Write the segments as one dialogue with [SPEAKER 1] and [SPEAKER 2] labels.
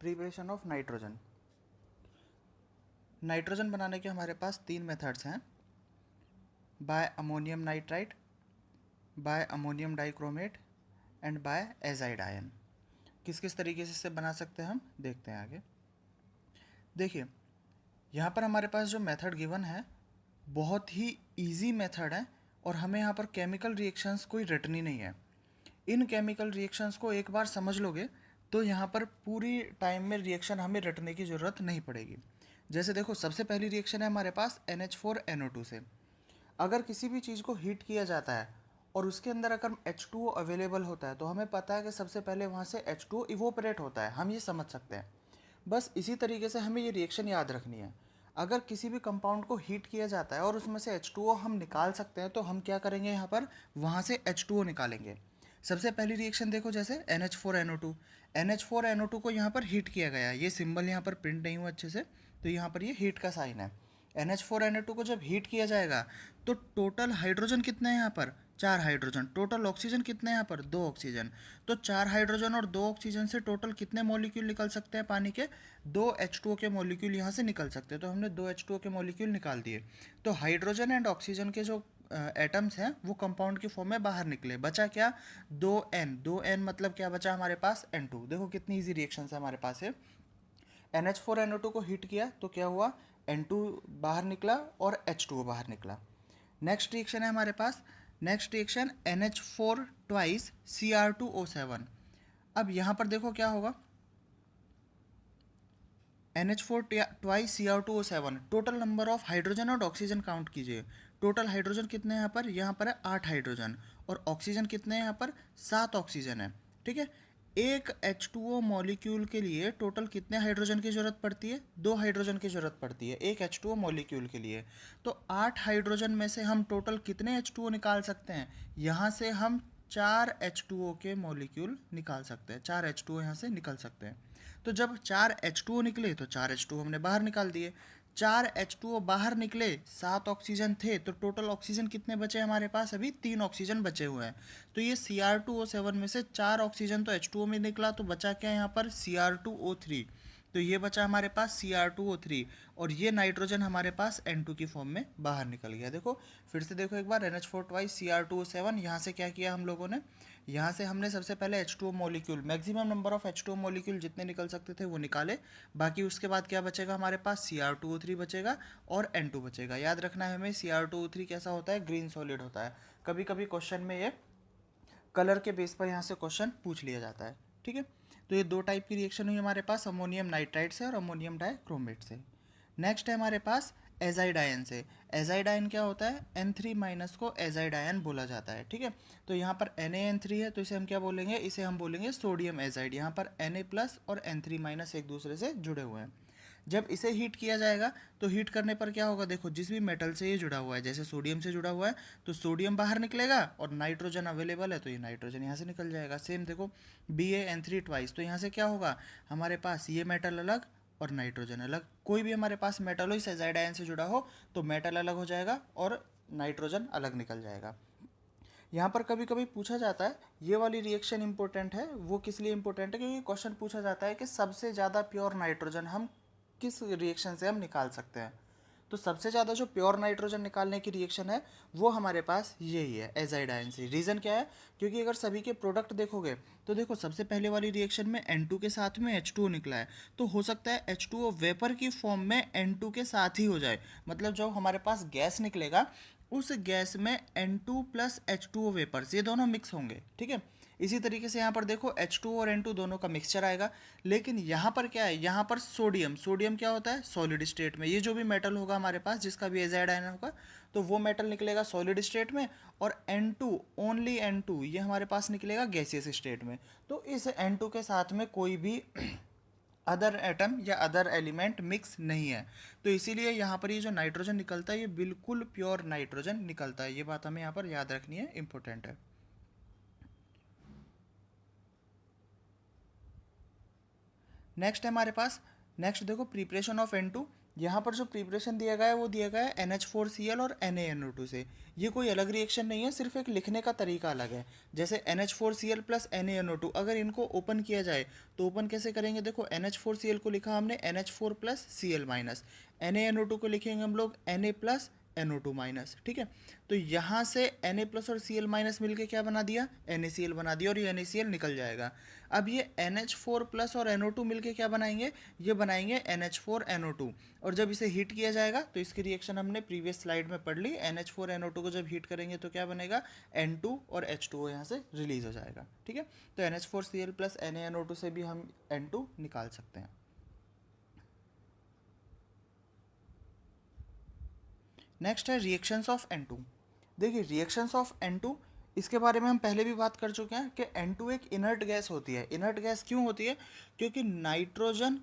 [SPEAKER 1] Preparation of nitrogen. Nitrogen बनाने के हमारे पास 3 मेथड्स हैं, by ammonium nitrite, by ammonium dichromate and by azide ion. किस किस तरीके से इसे बना सकते हैं हम देखते हैं आगे। देखिए यहाँ पर हमारे पास जो मेथड गिवन है बहुत ही इजी मेथड है और हमें यहाँ पर केमिकल रिएक्शंस कोई रटनी नहीं है। इन केमिकल रिएक्शंस को एक बार समझ लोगे तो यहाँ पर पूरी टाइम में रिएक्शन हमें रटने की ज़रूरत नहीं पड़ेगी। जैसे देखो सबसे पहली रिएक्शन है हमारे पास NH4NO2 से। अगर किसी भी चीज़ को हीट किया जाता है और उसके अंदर अगर H2O अवेलेबल होता है तो हमें पता है कि सबसे पहले वहाँ से H2O इवोपरेट होता है, हम ये समझ सकते हैं। बस इसी तरीके से हमें ये रिएक्शन याद रखनी है। अगर किसी भी कंपाउंड को हीट किया जाता है और उसमें से H2O हम निकाल सकते हैं तो हम क्या करेंगे, यहाँ पर वहाँ से H2O निकालेंगे। सबसे पहली रिएक्शन देखो जैसे NH4NO2, NH4NO2 को यहाँ पर हीट किया गया है, ये सिंबल यहाँ पर प्रिंट नहीं हुआ अच्छे से तो यहाँ पर ये हीट का साइन है। NH4NO2 को जब हीट किया जाएगा तो टोटल हाइड्रोजन कितने हैं यहाँ पर, 4 हाइड्रोजन। टोटल ऑक्सीजन कितने हैं यहाँ पर, 2 ऑक्सीजन। तो 4 हाइड्रोजन और 2 ऑक्सीजन से टोटल कितने मॉलिक्यूल निकल सकते हैं पानी के, 2 H2O के मॉलिक्यूल यहाँ से निकल सकते हैं। तो हमने 2 H2O के मॉलिक्यूल निकाल दिए। तो हाइड्रोजन एंड ऑक्सीजन के जो एटम्स हैं वो कंपाउंड की फॉर्म में बाहर निकले। बचा क्या, 2N मतलब क्या बचा हमारे पास, N2। देखो कितनी ईजी रिएक्शन है हमारे पास है। NH4NO2 को हीट किया तो क्या हुआ, N2 बाहर निकला और H2O बाहर निकला। नेक्स्ट रिएक्शन है हमारे पास, next reaction NH4 twice Cr2O7। अब यहाँ पर देखो क्या होगा, NH4 twice Cr2O7, total number of hydrogen और ऑक्सीजन काउंट कीजिए। टोटल हाइड्रोजन कितने हैं यहाँ पर है 8 हाइड्रोजन और ऑक्सीजन कितने हैं यहाँ पर 7 ऑक्सीजन है। ठीक है, एक H2O मॉलिक्यूल के लिए टोटल कितने हाइड्रोजन की ज़रूरत पड़ती है, 2 हाइड्रोजन की ज़रूरत पड़ती है एक H2O मॉलिक्यूल के लिए। तो 8 हाइड्रोजन में से हम टोटल कितने H2O निकाल सकते हैं, यहाँ से हम 4 H2O के मॉलिक्यूल निकाल सकते हैं, 4 H2O यहाँ से निकल सकते हैं। तो जब 4 H2O निकले तो 4 H2O हमने बाहर निकाल दिए। 4 H2O बाहर निकले, 7 ऑक्सीजन थे तो टोटल ऑक्सीजन कितने बचे हमारे पास, अभी 3 ऑक्सीजन बचे हुए हैं। तो ये Cr2O7 में से 4 ऑक्सीजन तो H2O में निकला तो बचा क्या यहाँ पर Cr2O3। तो ये बचा हमारे पास Cr2O3 और ये नाइट्रोजन हमारे पास N2 की फॉर्म में बाहर निकल गया। देखो फिर से देखो एक बार, NH4 ट्वाइस Cr2O7, यहाँ से क्या किया हम लोगों ने, यहाँ से हमने सबसे पहले H2O molecule, maximum number of H2O molecule जितने निकल सकते थे वो निकाले। बाकी उसके बाद क्या बचेगा हमारे पास, Cr2O3 बचेगा और N2 बचेगा। याद रखना है हमें, Cr2O3 कैसा होता है, ग्रीन सॉलिड होता है। कभी कभी क्वेश्चन में ये कलर के बेस पर यहाँ से क्वेश्चन पूछ लिया जाता है। ठीक है, तो ये 2 टाइप की रिएक्शन हुई हमारे पास, अमोनियम नाइट्राइट से और अमोनियम डाइक्रोमेट से। नेक्स्ट है हमारे पास एजाइड आयन से। एजाइड आयन क्या होता है, N3 माइनस को एजाइड आयन बोला जाता है। ठीक है, तो यहाँ पर NaN3 है तो इसे हम क्या बोलेंगे, इसे हम बोलेंगे सोडियम एजाइड। यहाँ पर Na प्लस और N3 माइनस एक दूसरे से जुड़े हुए हैं। जब इसे हीट किया जाएगा तो हीट करने पर क्या होगा, देखो जिस भी मेटल से ये जुड़ा हुआ है, जैसे सोडियम से जुड़ा हुआ है तो सोडियम बाहर निकलेगा और नाइट्रोजन अवेलेबल है तो ये नाइट्रोजन यहाँ से निकल जाएगा। सेम देखो BaN3 ट्वाइस, तो यहाँ से क्या होगा हमारे पास, ये मेटल अलग और नाइट्रोजन अलग। कोई भी हमारे पास मेटल हो इस एजाइड आयन से जुड़ा हो तो मेटल अलग हो जाएगा और नाइट्रोजन अलग निकल जाएगा। यहाँ पर कभी कभी पूछा जाता है, ये वाली रिएक्शन इंपॉर्टेंट है, वो किस लिए इंपॉर्टेंट है, क्योंकि क्वेश्चन पूछा जाता है कि सबसे ज़्यादा प्योर नाइट्रोजन हम किस रिएक्शन से हम निकाल सकते हैं। तो सबसे ज़्यादा जो प्योर नाइट्रोजन निकालने की रिएक्शन है वो हमारे पास यही है, एजाइड आयन से। रीज़न क्या है, क्योंकि अगर सभी के प्रोडक्ट देखोगे तो देखो सबसे पहले वाली रिएक्शन में N2 के साथ में H2O निकला है तो हो सकता है H2O वेपर की फॉर्म में N2 के साथ ही हो जाए। मतलब जो हमारे पास गैस निकलेगा उस गैस में N2 प्लस H2O वेपर्स ये दोनों मिक्स होंगे। ठीक है, इसी तरीके से यहाँ पर देखो H2 और N2 दोनों का मिक्सचर आएगा। लेकिन यहाँ पर क्या है, यहाँ पर सोडियम, सोडियम क्या होता है सॉलिड स्टेट में। ये जो भी मेटल होगा हमारे पास जिसका भी एजाइड आयन होगा तो वो मेटल निकलेगा सॉलिड स्टेट में और N2 ओनली N2 ये हमारे पास निकलेगा गैसियस स्टेट में। तो इस N2 के साथ में कोई भी अदर एटम या अदर एलिमेंट मिक्स नहीं है। तो इसीलिए यहाँ पर ये जो नाइट्रोजन निकलता है ये बिल्कुल प्योर नाइट्रोजन निकलता है। ये बात हमें यहाँ पर याद रखनी है, इंपॉर्टेंट है। नेक्स्ट है हमारे पास, नेक्स्ट देखो प्रिपरेशन ऑफ N2। यहाँ पर जो प्रिपरेशन दिया गया है वो दिया गया है NH4Cl और NaNO2 से। ये कोई अलग रिएक्शन नहीं है, सिर्फ एक लिखने का तरीका अलग है। जैसे NH4Cl प्लस NaNO2, अगर इनको ओपन किया जाए तो ओपन कैसे करेंगे? देखो NH4Cl को लिखा हमने NH4 plus Cl minus, NaNO2 को लिखेंगे हम लोग Na प्लस NO2 माइनस, ठीक है। तो यहाँ से Na प्लस और Cl माइनस मिलके क्या बना दिया? NaCl बना दिया, और ये NaCl निकल जाएगा। अब ये NH4 प्लस और NO2 मिलके क्या बनाएंगे? ये बनाएंगे NH4NO2। और जब इसे हीट किया जाएगा तो इसकी रिएक्शन हमने प्रीवियस स्लाइड में पढ़ ली, NH4NO2 को जब हीट करेंगे तो क्या बनेगा? N2 और H2O यहाँ से रिलीज हो जाएगा, ठीक है। तो NH4Cl प्लस NaNO2 से भी हम N2 निकाल सकते हैं। नेक्स्ट है रिएक्शंस ऑफ N2। देखिए रिएक्शंस ऑफ N2, इसके बारे में हम पहले भी बात कर चुके हैं कि N2 एक इनर्ट गैस होती है। इनर्ट गैस क्यों होती है? क्योंकि नाइट्रोजन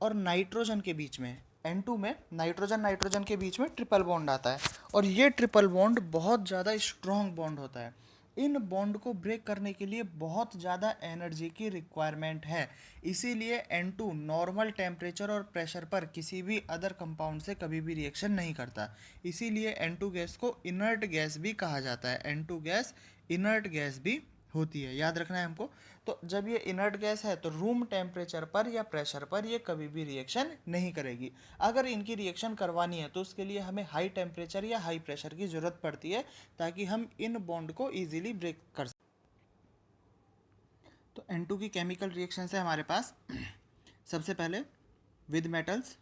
[SPEAKER 1] और नाइट्रोजन के बीच में, N2 में नाइट्रोजन नाइट्रोजन के बीच में ट्रिपल बॉन्ड आता है, और ये ट्रिपल बॉन्ड बहुत ज़्यादा स्ट्रॉन्ग बॉन्ड होता है। इन बॉन्ड को ब्रेक करने के लिए बहुत ज़्यादा एनर्जी की रिक्वायरमेंट है। इसीलिए N2 नॉर्मल टेम्परेचर और प्रेशर पर किसी भी अदर कंपाउंड से कभी भी रिएक्शन नहीं करता। इसीलिए N2 गैस को इनर्ट गैस भी कहा जाता है। N2 गैस इनर्ट गैस भी होती है, याद रखना है हमको। तो जब ये इनर्ट गैस है तो रूम टेम्परेचर पर या प्रेशर पर ये कभी भी रिएक्शन नहीं करेगी। अगर इनकी रिएक्शन करवानी है तो उसके लिए हमें हाई टेम्परेचर या हाई प्रेशर की ज़रूरत पड़ती है, ताकि हम इन बॉन्ड को ईजिली ब्रेक कर सकें। तो N2 की केमिकल रिएक्शन है हमारे पास सबसे पहले with metals,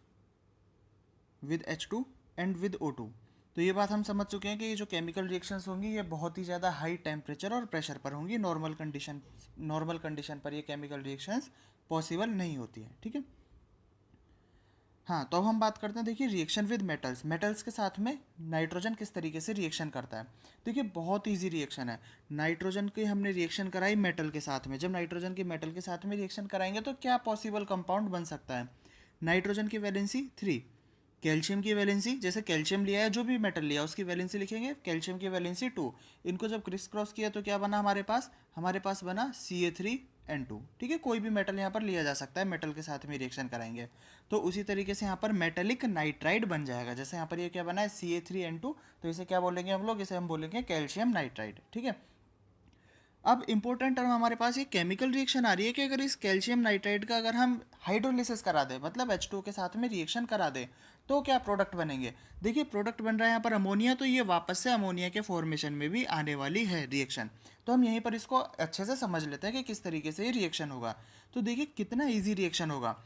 [SPEAKER 1] with H2 and with O2। तो ये बात हम समझ चुके हैं कि ये जो केमिकल रिएक्शंस होंगी ये बहुत ही ज़्यादा हाई टेम्परेचर और प्रेशर पर होंगी। नॉर्मल कंडीशन पर ये केमिकल रिएक्शंस पॉसिबल नहीं होती है, ठीक है। हाँ, तो अब हम बात करते हैं, देखिए रिएक्शन विद मेटल्स। मेटल्स के साथ में नाइट्रोजन किस तरीके से रिएक्शन करता है। देखिए बहुत इजी रिएक्शन है। नाइट्रोजन की हमने रिएक्शन कराई मेटल के साथ में, जब नाइट्रोजन की मेटल के साथ में रिएक्शन कराएंगे तो क्या पॉसिबल कंपाउंड बन सकता है? नाइट्रोजन की वैलेंसी 3, कैल्शियम की वैलेंसी, जैसे कैल्शियम लिया है, जो भी मेटल लिया उसकी वैलेंसी लिखेंगे, कैल्शियम की वैलेंसी 2। इनको जब क्रिस क्रॉस किया तो क्या बना हमारे पास बना Ca3N2, ठीक है। कोई भी मेटल यहाँ पर लिया जा सकता है, मेटल के साथ में रिएक्शन कराएंगे तो उसी तरीके से यहाँ पर मेटेलिक नाइट्राइड बन जाएगा। जैसे यहाँ पर ये क्या बना है Ca3N2, तो इसे क्या बोलेंगे हम लोग? इसे हम बोलेंगे कैल्शियम नाइट्राइड, ठीक है। अब इंपॉर्टेंट टर्म हमारे पास ये केमिकल रिएक्शन आ रही है कि अगर इस कैल्शियम नाइट्राइड का अगर हम हाइड्रोलिसिस करा दें, मतलब H2O के साथ में रिएक्शन करा दें, तो क्या प्रोडक्ट बनेंगे? देखिए प्रोडक्ट बन रहा है यहाँ पर अमोनिया, तो ये वापस से अमोनिया के फॉर्मेशन में भी आने वाली है रिएक्शन। तो हम यहीं पर इसको अच्छे से समझ लेते हैं कि किस तरीके से ये रिएक्शन होगा। तो देखिए कितना ईजी रिएक्शन होगा।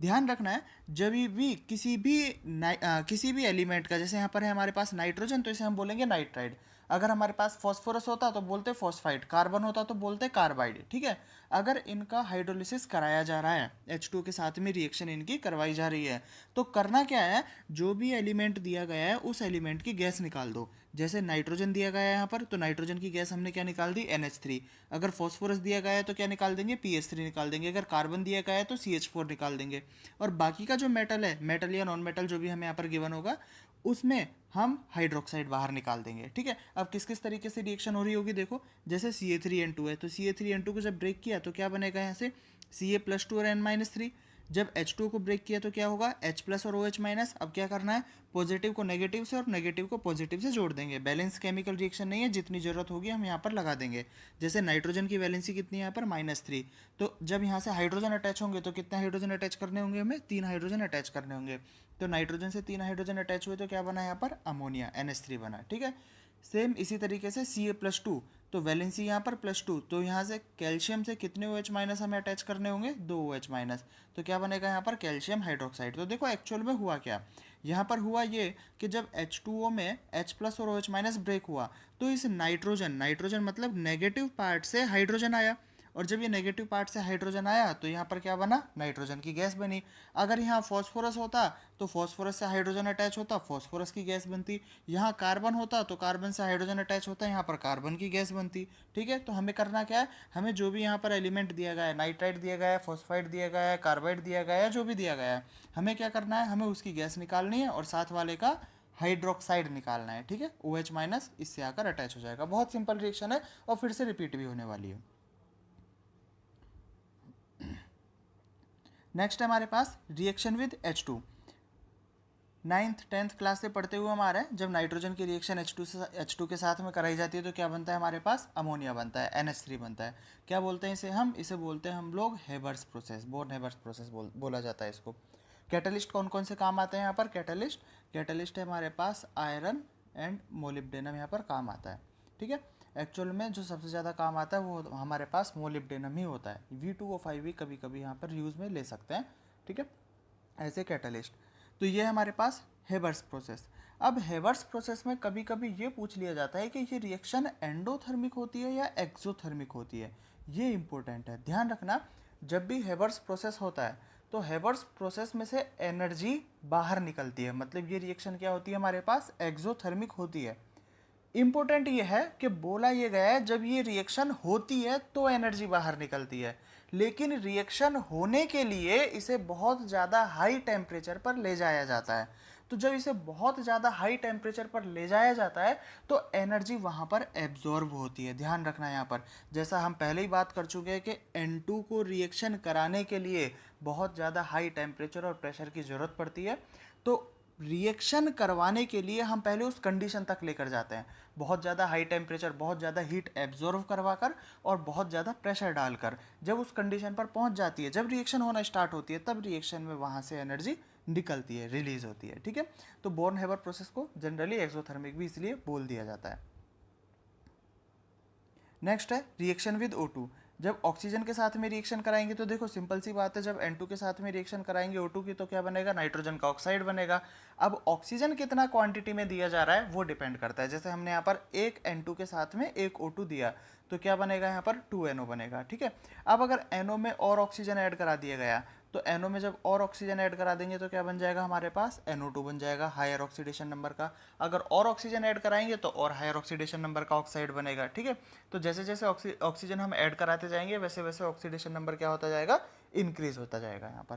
[SPEAKER 1] ध्यान रखना है, जब भी किसी भी एलिमेंट का, जैसे यहाँ पर है हमारे पास नाइट्रोजन, तो इसे हम बोलेंगे नाइट्राइड। अगर हमारे पास फॉस्फोरस होता तो बोलते फॉस्फाइड, कार्बन होता तो बोलते कार्बाइड, ठीक है। अगर इनका हाइड्रोलिसिस कराया जा रहा है, H2 के साथ में रिएक्शन इनकी करवाई जा रही है, तो करना क्या है? जो भी एलिमेंट दिया गया है उस एलिमेंट की गैस निकाल दो। जैसे नाइट्रोजन दिया गया है यहाँ पर, तो नाइट्रोजन की गैस हमने क्या निकाल दी? NH3। अगर फॉस्फोरस दिया गया है तो क्या निकाल देंगे? PH3 निकाल देंगे। अगर कार्बन दिया गया है तो CH4 निकाल देंगे। और बाकी का जो मेटल है, मेटल या नॉन मेटल जो भी हमें यहाँ पर गिवन होगा, उसमें हम हाइड्रोक्साइड बाहर निकाल देंगे, ठीक है। अब किस किस तरीके से रिएक्शन हो रही होगी देखो, जैसे Ca3N2 है, तो Ca3N2 को जब ब्रेक किया तो क्या बनेगा? यहाँ से Ca+2 और N-3। जब H2 को ब्रेक किया तो क्या होगा? H प्लस और OH माइनस। अब क्या करना है? पॉजिटिव को नेगेटिव से और नेगेटिव को पॉजिटिव से जोड़ देंगे। बैलेंस केमिकल रिएक्शन नहीं है, जितनी जरूरत होगी हम यहाँ पर लगा देंगे। जैसे नाइट्रोजन की वैलेंसी कितनी है यहाँ पर? -3। तो जब यहाँ से हाइड्रोजन अटैच होंगे तो कितने हाइड्रोजन अटैच करने होंगे? हमें 3 हाइड्रोजन अटैच करने होंगे। तो नाइट्रोजन से 3 हाइड्रोजन अटैच हुए तो क्या बना यहाँ पर? अमोनिया, NH3 बना, ठीक है। सेम इसी तरीके से Ca+2, तो वैलेंसी यहाँ पर +2, तो यहाँ से कैल्शियम से कितने OH माइनस हमें अटैच करने होंगे? 2 OH माइनस। तो क्या बनेगा यहाँ पर? Calcium hydroxide. तो देखो एक्चुअल में हुआ क्या यहाँ पर? हुआ ये कि जब H2O में H प्लस और OH माइनस ब्रेक हुआ तो इस नाइट्रोजन मतलब नेगेटिव पार्ट से हाइड्रोजन आया, और जब ये नेगेटिव पार्ट से हाइड्रोजन आया तो यहाँ पर क्या बना? नाइट्रोजन की गैस बनी। अगर यहाँ फॉस्फोरस होता तो फॉस्फोरस से हाइड्रोजन अटैच होता, फॉस्फोरस की गैस बनती। यहाँ कार्बन होता तो कार्बन से हाइड्रोजन अटैच होता, यहाँ पर कार्बन की गैस बनती, ठीक है। तो हमें करना क्या है? हमें जो भी यहाँ पर एलिमेंट दिया गया है, नाइट्राइड दिया गया है, फॉस्फाइड दिया गया है, कार्बाइड दिया गया है, जो भी दिया गया है, हमें क्या करना है? हमें उसकी गैस निकालनी है और साथ वाले का हाइड्रोक्साइड निकालना है, ठीक है। OH माइनस इससे आकर अटैच हो जाएगा। बहुत सिंपल रिएक्शन है और फिर से रिपीट भी होने वाली है। नेक्स्ट है हमारे पास reaction with H2। Ninth tenth class से पढ़ते हुए हमारे जब नाइट्रोजन की रिएक्शन H2 के साथ में कराई जाती है तो क्या बनता है हमारे पास, अमोनिया बनता है, NH3 बनता है। क्या बोलते हैं इसे हम, इसे बोलते हैं हम लोग Haber's process, Born Haber's process बोला जाता है इसको। कैटलिस्ट कौन कौन से काम आते हैं यहाँ पर, कैटलिस्ट है हमारे पास आयरन एंड मोलिब्डेनम यहाँ पर काम आता है। ठीक है, एक्चुअल में जो सबसे ज़्यादा काम आता है वो हमारे पास मोलिब्डेनम ही होता है। V2O5 भी कभी कभी यहाँ पर यूज़ में ले सकते हैं। ठीक है, ऐसे कैटलिस्ट। तो ये है हमारे पास हेबर्स प्रोसेस। अब हेबर्स प्रोसेस में कभी कभी ये पूछ लिया जाता है कि ये रिएक्शन एंडोथर्मिक होती है या एक्सोथर्मिक होती है। ये इंपॉर्टेंट है, ध्यान रखना। जब भी हेबर्स प्रोसेस होता है तो हेबर्स प्रोसेस में से एनर्जी बाहर निकलती है, मतलब ये रिएक्शन क्या होती है हमारे पास, एक्सोथर्मिक होती है। इंपॉर्टेंट ये है कि बोला ये गया है जब ये रिएक्शन होती है तो एनर्जी बाहर निकलती है, लेकिन रिएक्शन होने के लिए इसे बहुत ज़्यादा हाई टेम्परेचर पर ले जाया जाता है। तो जब इसे बहुत ज़्यादा हाई टेम्परेचर पर ले जाया जाता है तो एनर्जी वहाँ पर एब्जॉर्ब होती है। ध्यान रखना यहाँ पर, जैसा हम पहले ही बात कर चुके हैं कि N2 को रिएक्शन कराने के लिए बहुत ज़्यादा हाई टेम्परेचर और प्रेशर की ज़रूरत पड़ती है। तो रिएक्शन करवाने के लिए हम पहले उस कंडीशन तक लेकर जाते हैं, बहुत ज़्यादा हाई टेम्परेचर, बहुत ज़्यादा हीट एब्जॉर्व करवाकर और बहुत ज़्यादा प्रेशर डालकर। जब उस कंडीशन पर पहुंच जाती है, जब रिएक्शन होना स्टार्ट होती है, तब रिएक्शन में वहाँ से एनर्जी निकलती है, रिलीज होती है। ठीक है, तो बोर्न हेबर प्रोसेस को जनरली एक्सोथर्मिक भी इसलिए बोल दिया जाता है। नेक्स्ट है रिएक्शन विद O2। जब ऑक्सीजन के साथ में रिएक्शन कराएंगे तो देखो सिंपल सी बात है, जब N2 के साथ में रिएक्शन कराएंगे O2 की तो क्या बनेगा, नाइट्रोजन का ऑक्साइड बनेगा। अब ऑक्सीजन कितना क्वांटिटी में दिया जा रहा है वो डिपेंड करता है। जैसे हमने यहाँ पर एक N2 के साथ में एक O2 दिया तो क्या बनेगा यहाँ पर 2NO बनेगा। ठीक है, अब अगर NO में और ऑक्सीजन ऐड करा दिया गया तो NO में जब और ऑक्सीजन ऐड करा देंगे तो क्या बन जाएगा हमारे पास, NO2 बन जाएगा, हायर ऑक्सीडेशन नंबर का। अगर और ऑक्सीजन ऐड कराएंगे तो और हायर ऑक्सीडेशन नंबर का ऑक्साइड बनेगा। ठीक है, तो जैसे जैसे ऑक्सीजन हम ऐड कराते जाएंगे वैसे वैसे ऑक्सीडेशन नंबर क्या होता जाएगा, इंक्रीज होता जाएगा यहाँ पर।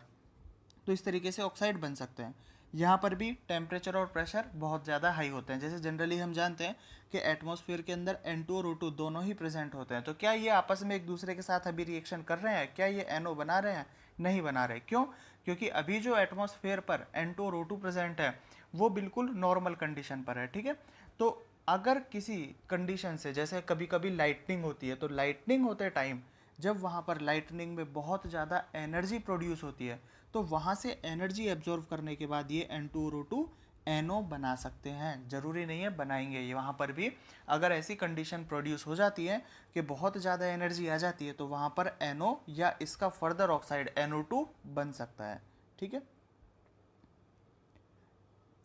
[SPEAKER 1] तो इस तरीके से ऑक्साइड बन सकते हैं। यहाँ पर भी टेम्परेचर और प्रेशर बहुत ज़्यादा हाई होते हैं। जैसे जनरली हम जानते हैं कि एटमॉस्फेयर के अंदर N2 और O2 दोनों ही प्रेजेंट होते हैं। तो क्या ये आपस में एक दूसरे के साथ अभी रिएक्शन कर रहे हैं, क्या ये NO बना रहे हैं, नहीं बना रहे। क्यों, क्योंकि अभी जो एटमॉस्फेयर पर N2 और O2 प्रेजेंट है वो बिल्कुल नॉर्मल कंडीशन पर है। ठीक है, तो अगर किसी कंडीशन से, जैसे कभी कभी लाइटनिंग होती है, तो लाइटनिंग होते टाइम जब वहाँ पर लाइटनिंग में बहुत ज़्यादा एनर्जी प्रोड्यूस होती है तो वहाँ से एनर्जी एब्जॉर्व करने के बाद ये N2 और O2 NO बना सकते हैं। ज़रूरी नहीं है बनाएंगे ये, वहाँ पर भी अगर ऐसी कंडीशन प्रोड्यूस हो जाती है कि बहुत ज़्यादा एनर्जी आ जाती है तो वहाँ पर NO या इसका फर्दर ऑक्साइड NO2 बन सकता है। ठीक है,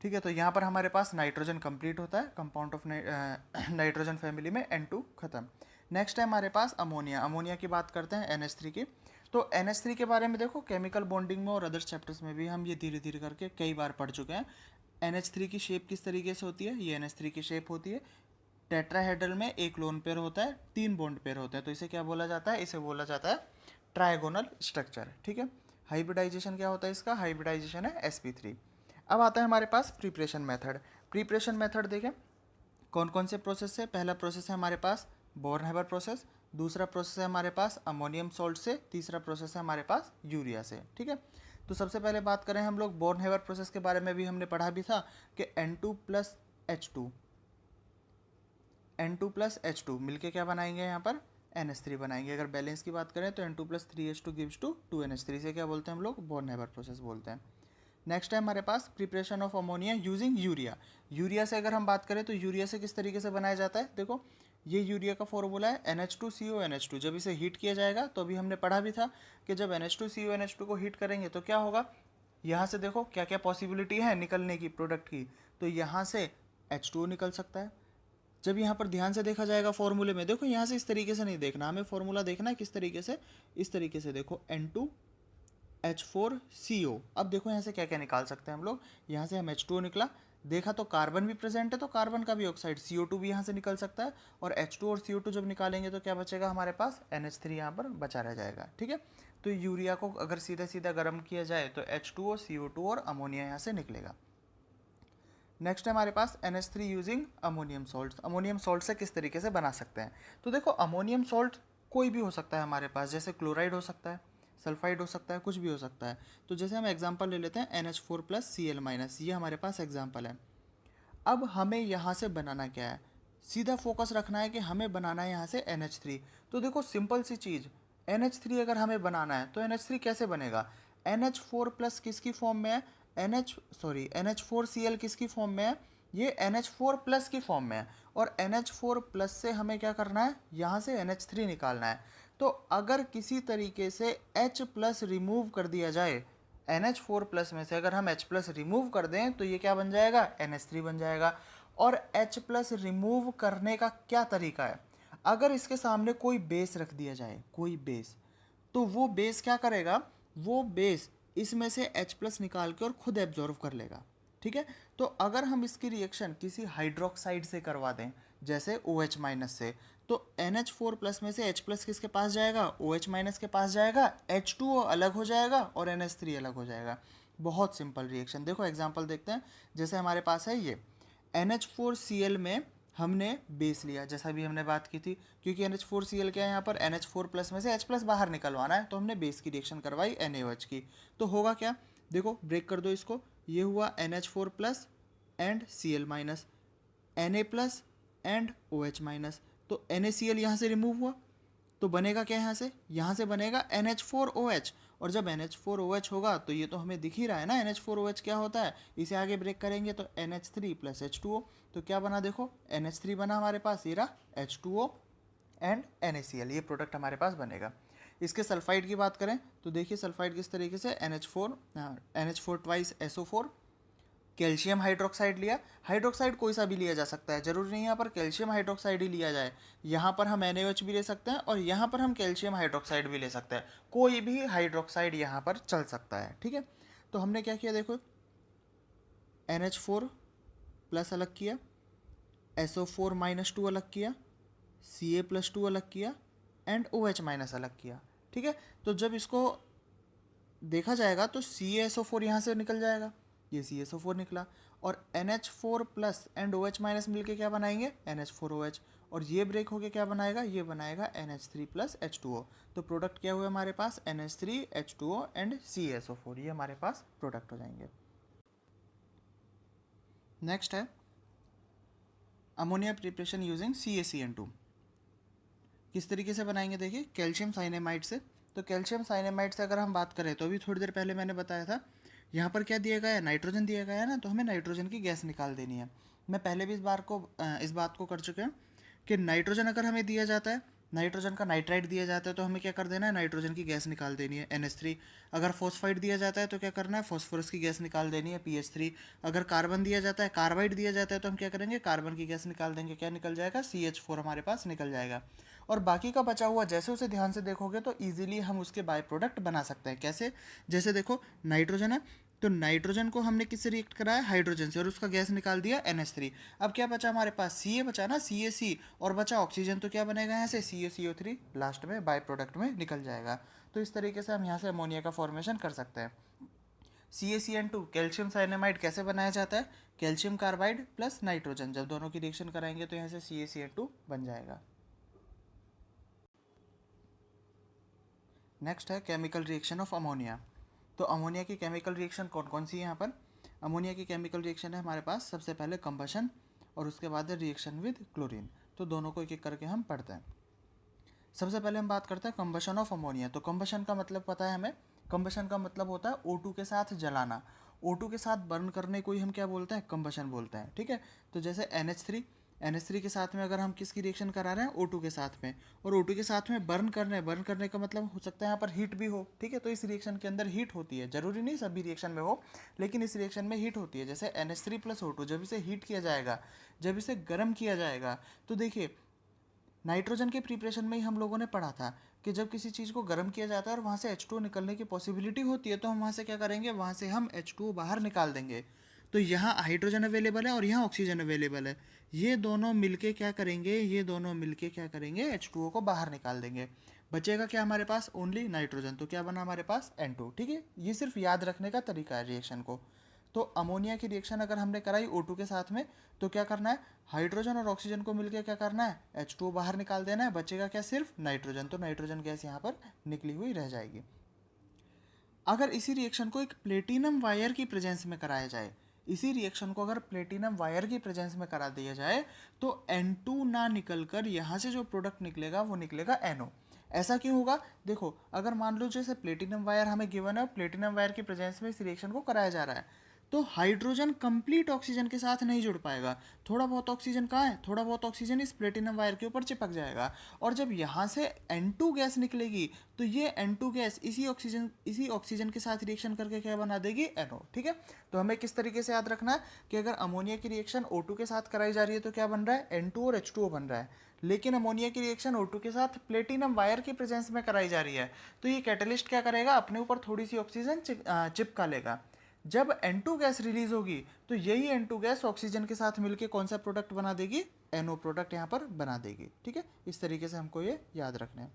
[SPEAKER 1] ठीक है, तो यहाँ पर हमारे पास नाइट्रोजन कंप्लीट होता है, कंपाउंड ऑफ नाइट्रोजन फैमिली में N2 खत्म। नेक्स्ट है हमारे पास अमोनिया। अमोनिया की बात करते हैं, NH3 की। तो NH3 के बारे में देखो केमिकल बॉन्डिंग में और अदर चैप्टर्स में भी हम ये धीरे धीरे करके कई बार पढ़ चुके हैं। NH3 की शेप किस तरीके से होती है, ये NH3 की शेप होती है। टेट्राहेड्रल में एक लोन पेयर होता है, 3 बॉन्ड पेयर होते हैं, तो इसे क्या बोला जाता है, इसे बोला जाता है ट्राइगोनल स्ट्रक्चर। ठीक है, हाइब्रिडाइजेशन क्या होता है इसका, हाइब्रिडाइजेशन है sp3। अब आता है हमारे पास प्रिपरेशन मेथड। प्रिपरेशन मेथड देखें कौन कौन से प्रोसेस है। पहला प्रोसेस है हमारे पास बोर्न हेबर प्रोसेस, दूसरा प्रोसेस है हमारे पास अमोनियम सॉल्ट से, तीसरा प्रोसेस है हमारे पास यूरिया से। ठीक है, तो सबसे पहले बात करें हम लोग बोर्न हेबर प्रोसेस के बारे में, भी हमने पढ़ा भी था कि N2 प्लस H2 मिलके क्या बनाएंगे यहाँ पर NH3 बनाएंगे। अगर बैलेंस की बात करें तो N2 + 3H2 gives to 2NH3 से क्या बोलते हैं हम लोग, बोर्न हेबर प्रोसेस बोलते हैं। नेक्स्ट है हमारे पास preparation of ammonia using urea. Urea से अगर हम बात करें तो यूरिया से किस तरीके से बनाया जाता है, देखो ये यूरिया का फॉर्मूला है NH2CONH2। जब इसे हीट किया जाएगा तो अभी हमने पढ़ा भी था कि जब NH2CONH2 को हीट करेंगे तो क्या होगा, यहाँ से देखो क्या क्या पॉसिबिलिटी है निकलने की प्रोडक्ट की, तो यहाँ से H2O निकल सकता है। जब यहाँ पर ध्यान से देखा जाएगा फॉर्मूले में, देखो यहाँ से इस तरीके से नहीं देखना, हमें फॉर्मूला देखना है किस तरीके से, इस तरीके से देखो N2H4CO। अब देखो यहाँ से क्या क्या निकाल सकते हैं हम लोग, यहाँ से हम H2O निकला, देखा तो कार्बन भी प्रेजेंट है तो कार्बन का भी ऑक्साइड CO2 भी यहाँ से निकल सकता है, और H2 और CO2 जब निकालेंगे तो क्या बचेगा हमारे पास, NH3 यहाँ पर बचा रह जाएगा। ठीक है, तो यूरिया को अगर सीधा सीधा गर्म किया जाए तो H2O, CO2 और अमोनिया यहाँ से निकलेगा। नेक्स्ट है हमारे पास NH3 using ammonium salt. Ammonium salt से किस तरीके से बना सकते हैं, तो देखो अमोनियम सॉल्ट कोई भी हो सकता है हमारे पास, जैसे क्लोराइड हो सकता है, सल्फाइड हो सकता है, कुछ भी हो सकता है। तो जैसे हम एग्जांपल ले लेते हैं NH4+Cl-, ये हमारे पास एग्जांपल है। अब हमें यहाँ से बनाना क्या है, सीधा फोकस रखना है कि हमें बनाना है यहाँ से NH3। तो देखो सिंपल सी चीज़, NH3 अगर हमें बनाना है तो NH3 कैसे बनेगा, NH4+ किसकी फॉर्म में है, NH4Cl किसकी फॉर्म में है, ये NH4+ की फॉर्म में है। और NH4+ से हमें क्या करना है, यहाँ से NH3 निकालना है। तो अगर किसी तरीके से H+ रिमूव कर दिया जाए, NH4+ में से अगर हम H+ रिमूव कर दें तो ये क्या बन जाएगा, NH3 बन जाएगा। और H+ रिमूव करने का क्या तरीका है, अगर इसके सामने कोई बेस रख दिया जाए, कोई बेस, तो वो बेस क्या करेगा, वो बेस इसमें से H+ निकाल के और खुद एब्जॉर्व कर लेगा। ठीक है, तो अगर हम इसकी रिएक्शन किसी हाइड्रोक्साइड से करवा दें, जैसे OH- से, तो NH4+ में से H+ किसके पास जाएगा, OH- के पास जाएगा, H2O अलग हो जाएगा और NH3 अलग हो जाएगा। बहुत सिंपल रिएक्शन। देखो एग्जांपल देखते हैं, जैसे हमारे पास है ये NH4Cl में हमने बेस लिया, जैसा भी हमने बात की थी, क्योंकि NH4Cl क्या है, यहाँ पर NH4+ में से H+ बाहर निकलवाना है, तो हमने बेस की रिएक्शन करवाई NaOH की। तो होगा क्या, देखो ब्रेक कर दो इसको, ये हुआ NH4+ and Cl-, Na+ and OH-। तो NaCl यहाँ से रिमूव हुआ, तो बनेगा क्या, यहाँ से बनेगा NH4OH। और जब NH4OH होगा तो ये तो हमें दिख ही रहा है ना, NH4OH क्या होता है, इसे आगे ब्रेक करेंगे तो NH3 + H2O। तो क्या बना, देखो NH3 बना हमारे पास, ये रहा H2O एंड NaCl, ये प्रोडक्ट हमारे पास बनेगा। इसके सल्फाइड की बात करें तो देखिए सल्फाइड किस तरीके से, NH4 twice SO4, calcium hydroxide लिया। हाइड्रोक्साइड कोई सा भी लिया जा सकता है, जरूरी नहीं यहाँ पर कैल्शियम हाइड्रोक्साइड ही लिया जाए, यहाँ पर हम NaOH भी ले सकते हैं और यहाँ पर हम कैल्शियम हाइड्रोक्साइड भी ले सकते हैं, कोई भी हाइड्रोक्साइड यहाँ पर चल सकता है। ठीक है, तो हमने क्या किया, देखो NH4+ अलग किया, SO4-2 अलग किया, Ca+2 अलग किया एंड OH- अलग किया। ठीक है, तो जब इसको देखा जाएगा तो CaSO4 यहाँ से निकल जाएगा, ये CaSO4 निकला, और NH4+ एंड OH- मिलके क्या बनाएंगे, NH4OH, और ये ब्रेक होके क्या बनाएगा, ये बनाएगा NH3+ H2O। तो प्रोडक्ट क्या हुआ हमारे पास, NH3 H2O एंड CaSO4, ये हमारे पास प्रोडक्ट हो जाएंगे। नेक्स्ट है अमोनिया प्रिपरेशन यूजिंग CaCN2। किस तरीके से बनाएंगे, देखिए कैल्शियम साइनेमाइड से। तो कैल्शियम साइनेमाइड से अगर हम बात करें तो अभी थोड़ी देर पहले मैंने बताया था, यहाँ पर क्या दिया गया है, नाइट्रोजन दिया गया है ना, तो हमें नाइट्रोजन की गैस निकाल देनी है। मैं पहले भी इस बात को कर चुके हैं कि नाइट्रोजन अगर हमें दिया जाता है, नाइट्रोजन का नाइट्राइड दिया जाता है, तो हमें क्या कर देना है, नाइट्रोजन की गैस निकाल देनी है NH3। अगर फॉस्फाइड दिया जाता है तो क्या करना है, फॉस्फोरस की गैस निकाल देनी है PH3। अगर कार्बन दिया जाता है, कार्बाइड दिया जाता है, तो हम क्या करेंगे, कार्बन की गैस निकाल देंगे, क्या निकल जाएगा, CH4 हमारे पास निकल जाएगा। और बाकी का बचा हुआ जैसे उसे ध्यान से देखोगे तो ईजिली हम उसके बाय प्रोडक्ट बना सकते हैं। कैसे, जैसे देखो नाइट्रोजन है, तो नाइट्रोजन को हमने किससे रिएक्ट कराया, हाइड्रोजन से, और उसका गैस निकाल दिया NH3। अब क्या बचा हमारे पास, Ca बचा ना, CaC, और बचा ऑक्सीजन, तो क्या बनेगा यहाँ से, CaCO3 लास्ट में बाय प्रोडक्ट में निकल जाएगा। तो इस तरीके से हम यहाँ से अमोनिया का फॉर्मेशन कर सकते हैं। CaCN2 कैल्शियम साइनेमाइड कैसे बनाया जाता है, कैल्शियम कार्बाइड प्लस नाइट्रोजन, जब दोनों की रिएक्शन कराएंगे तो यहाँ से CaCN2 बन जाएगा। नेक्स्ट है केमिकल रिएक्शन ऑफ अमोनिया। तो अमोनिया की केमिकल रिएक्शन कौन कौन सी है यहाँ पर, अमोनिया की केमिकल रिएक्शन है हमारे पास, सबसे पहले कंबशन और उसके बाद है रिएक्शन विद क्लोरीन। तो दोनों को एक एक करके हम पढ़ते हैं। सबसे पहले हम बात करते हैं कंबशन ऑफ अमोनिया। तो कंबशन का मतलब पता है हमें, कंबशन का मतलब होता है O2 के साथ जलाना, O2 के साथ बर्न करने को ही हम क्या बोलते हैं, कंबशन बोलते हैं। ठीक है, तो जैसे NH3 के साथ में अगर हम किसकी रिएक्शन करा रहे हैं, O2 के साथ में, और O2 के साथ में बर्न कर रहे हैं, बर्न करने का मतलब हो सकता है यहाँ पर हीट भी हो। ठीक है, तो इस रिएक्शन के अंदर हीट होती है, जरूरी नहीं सभी रिएक्शन में हो, लेकिन इस रिएक्शन में हीट होती है। जैसे NH3+O2 जब इसे हीट किया जाएगा, जब इसे गर्म किया जाएगा, तो देखिए नाइट्रोजन के प्रिपरेशन में ही हम लोगों ने पढ़ा था कि जब किसी चीज़ को गर्म किया जाता है और वहाँ से H2O निकलने की पॉसिबिलिटी होती है, तो हम वहाँ से क्या करेंगे, वहाँ से हम H2O बाहर निकाल देंगे। तो यहाँ हाइड्रोजन अवेलेबल है और यहाँ ऑक्सीजन अवेलेबल है, ये दोनों मिलके क्या करेंगे, ये दोनों मिलके क्या करेंगे, H2O को बाहर निकाल देंगे। बचेगा क्या हमारे पास, ओनली नाइट्रोजन। तो क्या बना हमारे पास, N2। ठीक है, ये सिर्फ याद रखने का तरीका है रिएक्शन को। तो अमोनिया की रिएक्शन अगर हमने कराई O2 के साथ में, तो क्या करना है, हाइड्रोजन और ऑक्सीजन को मिलकर क्या करना है, H2O बाहर निकाल देना है, बचेगा क्या, सिर्फ नाइट्रोजन। तो नाइट्रोजन गैस यहाँ पर निकली हुई रह जाएगी। अगर इसी रिएक्शन को एक प्लेटिनम वायर की प्रेजेंस में कराया जाए, इसी रिएक्शन को अगर प्लेटिनम वायर की प्रेजेंस में करा दिया जाए तो N2 ना निकलकर यहाँ से जो प्रोडक्ट निकलेगा वो निकलेगा NO। ऐसा क्यों होगा? देखो, अगर मान लो जैसे प्लेटिनम वायर हमें गिवन है, प्लेटिनम वायर की प्रेजेंस में इस रिएक्शन को कराया जा रहा है, तो हाइड्रोजन कंप्लीट ऑक्सीजन के साथ नहीं जुड़ पाएगा। थोड़ा बहुत ऑक्सीजन कहाँ है? थोड़ा बहुत ऑक्सीजन इस प्लेटिनम वायर के ऊपर चिपक जाएगा, और जब यहाँ से N2 गैस निकलेगी तो ये N2 गैस इसी ऑक्सीजन के साथ रिएक्शन करके क्या बना देगी? NO। ठीक है, तो हमें किस तरीके से याद रखना है कि अगर अमोनिया की रिएक्शन O2 के साथ कराई जा रही है तो क्या बन रहा है? N2 और H2O बन रहा है। लेकिन अमोनिया की रिएक्शन O2 के साथ प्लेटिनम वायर की प्रेजेंस में कराई जा रही है, तो ये कैटलिस्ट क्या करेगा? अपने ऊपर थोड़ी सी ऑक्सीजन चिपका लेगा। जब N2 गैस रिलीज होगी तो यही N2 गैस ऑक्सीजन के साथ मिलके कौन सा प्रोडक्ट बना देगी? NO प्रोडक्ट यहाँ पर बना देगी। ठीक है, इस तरीके से हमको ये याद रखना है।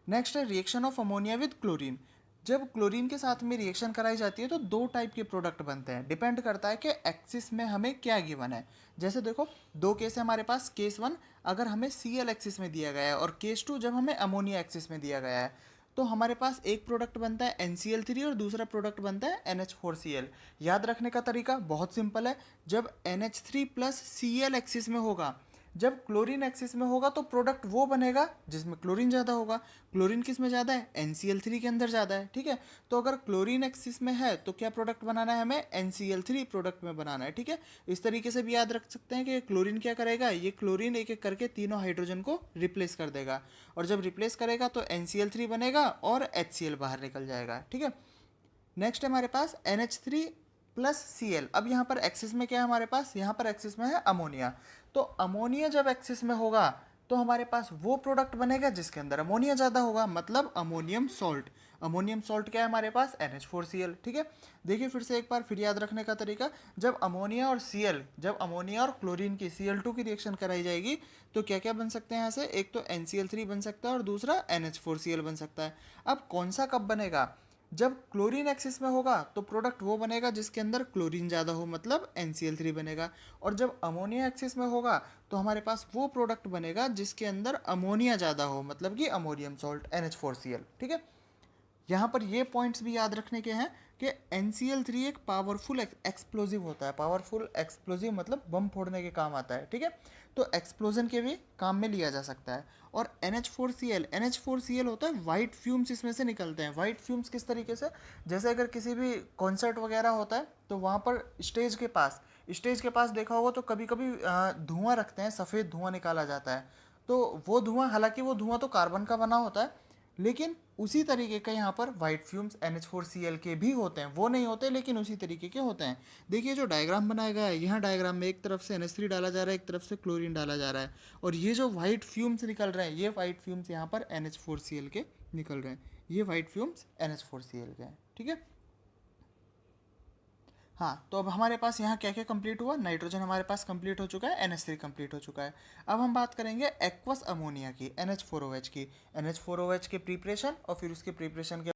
[SPEAKER 1] नेक्स्ट है reaction of ammonia with chlorine. जब क्लोरीन के साथ में रिएक्शन कराई जाती है तो दो टाइप के प्रोडक्ट बनते हैं, डिपेंड करता है कि एक्सिस में हमें क्या गिवन है। जैसे देखो, दो केस है हमारे पास। केस 1 अगर हमें Cl एक्सिस में दिया गया है, और केस 2 जब हमें अमोनिया एक्सिस में दिया गया है, तो हमारे पास एक प्रोडक्ट बनता है NCl3 और दूसरा प्रोडक्ट बनता है NH4Cl। याद रखने का तरीका बहुत सिंपल है। जब NH3 प्लस Cl एक्सिस में होगा, जब क्लोरीन एक्सिस में होगा, तो प्रोडक्ट वो बनेगा जिसमें क्लोरीन ज़्यादा होगा। क्लोरीन किस में ज़्यादा है? NCl3 के अंदर ज़्यादा है। ठीक है, तो अगर क्लोरीन एक्सिस में है तो क्या प्रोडक्ट बनाना है? हमें NCl3 प्रोडक्ट में बनाना है। ठीक है, इस तरीके से भी याद रख सकते हैं कि क्लोरीन क्या करेगा? ये क्लोरीन एक एक करके तीनों हाइड्रोजन को रिप्लेस कर देगा, और जब रिप्लेस करेगा तो NCl3 बनेगा और HCl बाहर निकल जाएगा। ठीक है, नेक्स्ट है हमारे पास NH3 प्लस Cl। अब यहाँ पर एक्सिस में क्या है हमारे पास? यहाँ पर एक्सिस में है अमोनिया। तो अमोनिया जब एक्सिस में होगा तो हमारे पास वो प्रोडक्ट बनेगा जिसके अंदर अमोनिया ज़्यादा होगा, मतलब अमोनियम सॉल्ट। अमोनियम सॉल्ट क्या है हमारे पास? NH4Cl। ठीक है, देखिए फिर से एक बार फिर याद रखने का तरीका। जब अमोनिया और Cl, जब अमोनिया और क्लोरीन की Cl2 की रिएक्शन कराई जाएगी तो क्या क्या बन सकते हैं यहाँ से? एक तो NCl3 बन सकता है और दूसरा NH4Cl बन सकता है। अब कौन सा कब बनेगा? जब क्लोरीन एक्सिस में होगा तो प्रोडक्ट वो बनेगा जिसके अंदर क्लोरीन ज़्यादा हो, मतलब NCl3 बनेगा। और जब अमोनिया एक्सिस में होगा तो हमारे पास वो प्रोडक्ट बनेगा जिसके अंदर अमोनिया ज़्यादा हो, मतलब कि अमोनियम सॉल्ट NH4Cl। ठीक है, यहाँ पर ये पॉइंट्स भी याद रखने के हैं कि NCl3 एक पावरफुल एक्सप्लोजिव होता है। पावरफुल एक्सप्लोजिव मतलब बम फोड़ने के काम आता है। ठीक है, तो एक्सप्लोजन के भी काम में लिया जा सकता है। और NH4Cl होता है वाइट फ्यूम्स इसमें से निकलते हैं। वाइट फ्यूम्स किस तरीके से? जैसे अगर किसी भी कॉन्सर्ट वगैरह होता है तो वहाँ पर स्टेज के पास देखा होगा तो कभी कभी धुआं रखते हैं, सफ़ेद धुआं निकाला जाता है। तो वो धुआं, हालांकि वो धुआं तो कार्बन का बना होता है, लेकिन उसी तरीके का यहाँ पर वाइट फ्यूम्स NH4Cl के भी होते हैं। वो नहीं होते लेकिन उसी तरीके के होते हैं। देखिए जो डायग्राम बनाया गया है, यहाँ डायग्राम में एक तरफ से NH3 डाला जा रहा है, एक तरफ से क्लोरीन डाला जा रहा है, और ये जो वाइट फ्यूम्स निकल रहे हैं, ये वाइट फ्यूम्स यहाँ पर NH4Cl के निकल रहे हैं। ये वाइट फ्यूम्स NH4Cl के हैं। ठीक है, हाँ, तो अब हमारे पास यहाँ क्या क्या कंप्लीट हुआ? नाइट्रोजन हमारे पास कंप्लीट हो चुका है, NH3 कंप्लीट हो चुका है। अब हम बात करेंगे एक्वस अमोनिया की, NH4OH की। NH4OH के प्रिपरेशन और फिर उसके प्रिपरेशन के